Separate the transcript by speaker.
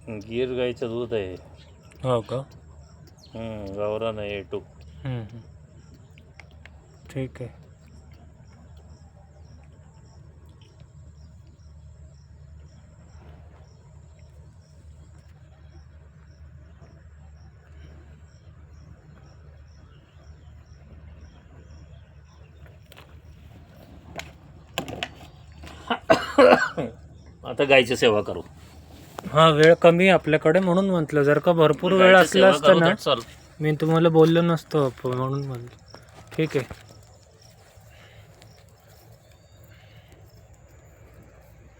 Speaker 1: गिर गाईचं दूध आहे.
Speaker 2: हो का?
Speaker 1: गावरान आहे A2.
Speaker 2: ठीक आहे.
Speaker 1: आता गायची सेवा करू.
Speaker 2: हा, वेळ कमी आहे आपल्याकडे म्हणून म्हटलं. जर का भरपूर वेळ असला असता ना, मी तुम्हाला बोललो नसतो म्हणून म्हटलं. ठीक आहे.